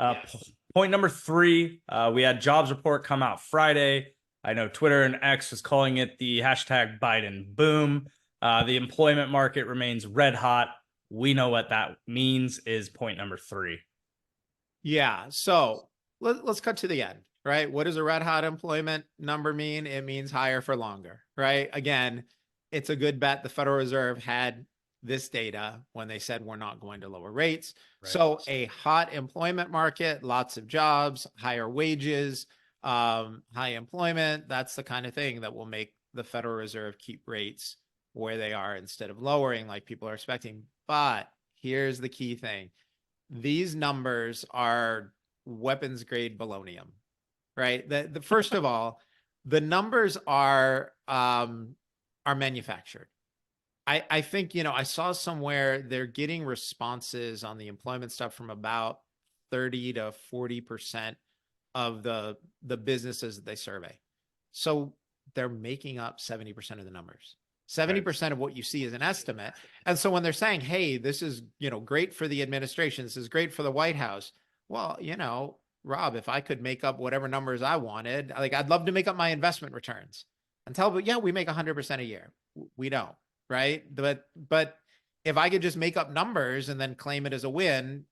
Yeah. Point number three, we had jobs report come out Friday. I know Twitter and X was calling it the hashtag Biden boom. The employment market remains red hot. We know what that means is point number three. Yeah. So let's cut to the end, right? What does a red hot employment number mean? It means higher for longer, right? Again, it's a good bet the Federal Reserve had this data when they said we're not going to lower rates. Right. So a hot employment market, lots of jobs, higher wages, high employment, that's the kind of thing that will make the Federal Reserve keep rates where they are instead of lowering like people are expecting. But here's the key thing. These numbers are weapons grade balonium, right? The first of all, the numbers are manufactured. I think, I saw somewhere they're getting responses on the employment stuff from about 30 to 40% of the businesses that they survey. So they're making up 70% of the numbers. 70% of what you see is an estimate. And so when they're saying, hey, this is, great for the administration, this is great for the White House. Well, Rob, if I could make up whatever numbers I wanted, like I'd love to make up my investment returns and tell, but yeah, we make 100% a year. We don't, right? But if I could just make up numbers and then claim it as a win,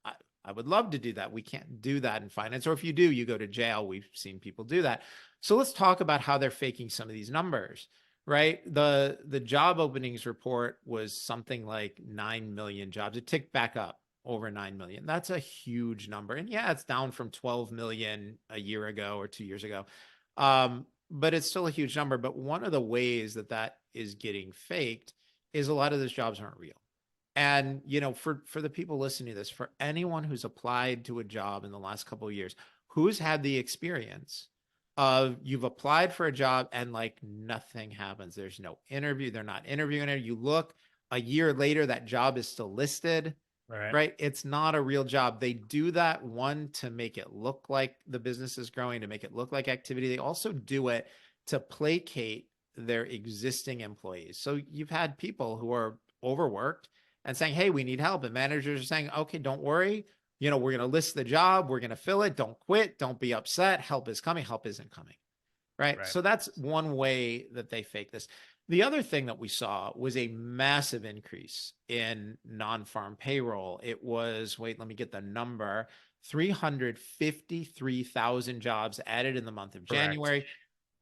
I would love to do that. We can't do that in finance. Or if you do, you go to jail. We've seen people do that. So let's talk about how they're faking some of these numbers, right? The job openings report was something like 9 million jobs. It ticked back up over 9 million. That's a huge number. And yeah, it's down from 12 million a year ago or 2 years ago. But it's still a huge number. But one of the ways that that is getting faked is a lot of those jobs aren't real. And, for the people listening to this, for anyone who's applied to a job in the last couple of years, who's had the experience of you've applied for a job and like nothing happens. There's no interview. They're not interviewing it. You look a year later, that job is still listed, right? It's not a real job. They do that, one, to make it look like the business is growing, to make it look like activity. They also do it to placate their existing employees. So you've had people who are overworked and saying, hey, we need help. And managers are saying, okay, don't worry. We're going to list the job. We're going to fill it. Don't quit. Don't be upset. Help is coming. Help isn't coming. Right. So that's one way that they fake this. The other thing that we saw was a massive increase in non-farm payroll. It was, wait, let me get the number, 353,000 jobs added in the month of January,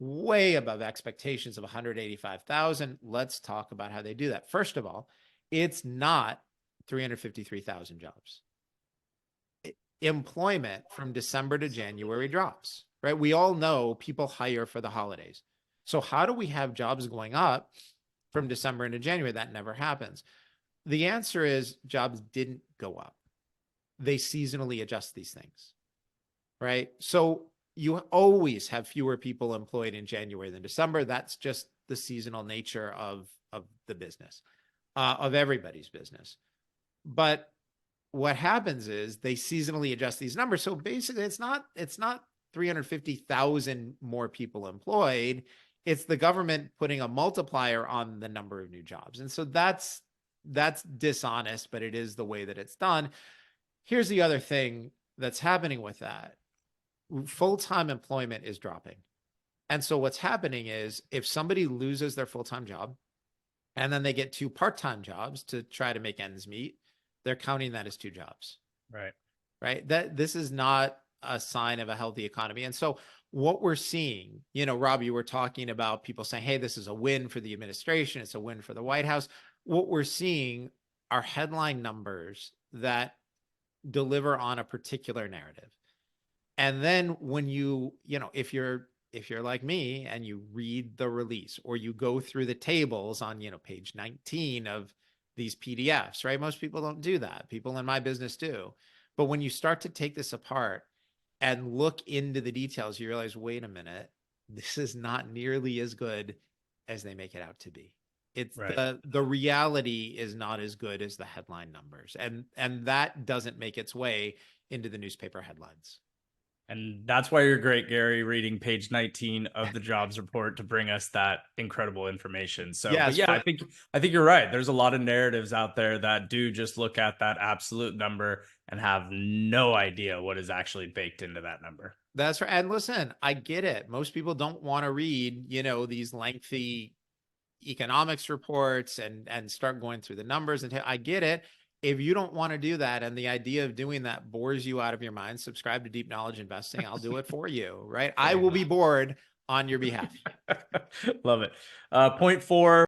way above expectations of 185,000. Let's talk about how they do that. First of all, it's not 353,000 jobs. Employment from December to January drops, right? We all know people hire for the holidays. So how do we have jobs going up from December into January? That never happens. The answer is jobs didn't go up. They seasonally adjust these things, right? So you always have fewer people employed in January than December. That's just the seasonal nature of the business, of everybody's business. But what happens is they seasonally adjust these numbers. So basically it's not 350,000 more people employed. It's the government putting a multiplier on the number of new jobs. And so that's dishonest, but it is the way that it's done. Here's the other thing that's happening with that. Full-time employment is dropping. And so what's happening is if somebody loses their full-time job and then they get two part-time jobs to try to make ends meet, they're counting that as two jobs. Right. This is not a sign of a healthy economy. And so what we're seeing, Rob, you were talking about people saying, hey, this is a win for the administration. It's a win for the White House. What we're seeing are headline numbers that deliver on a particular narrative. And then when if you're like me and you read the release or you go through the tables on, page 19 of these PDFs, right? Most people don't do that. People in my business do. But when you start to take this apart and look into the details, you realize, wait a minute, this is not nearly as good as they make it out to be. It's the reality is not as good as the headline numbers. And that doesn't make its way into the newspaper headlines. And that's why you're great, Gary, reading page 19 of the jobs report to bring us that incredible information. So, but Yes, yeah, for I think you're right. There's a lot of narratives out there that do just look at that absolute number and have no idea what is actually baked into that number. that's right. And listen, I get it. Most people don't want to read, these lengthy economics reports and start going through the numbers, and I get it. If you don't want to do that and the idea of doing that bores you out of your mind, subscribe to Deep Knowledge Investing. I'll do it for you, right? I will be bored on your behalf. Love it. Point four.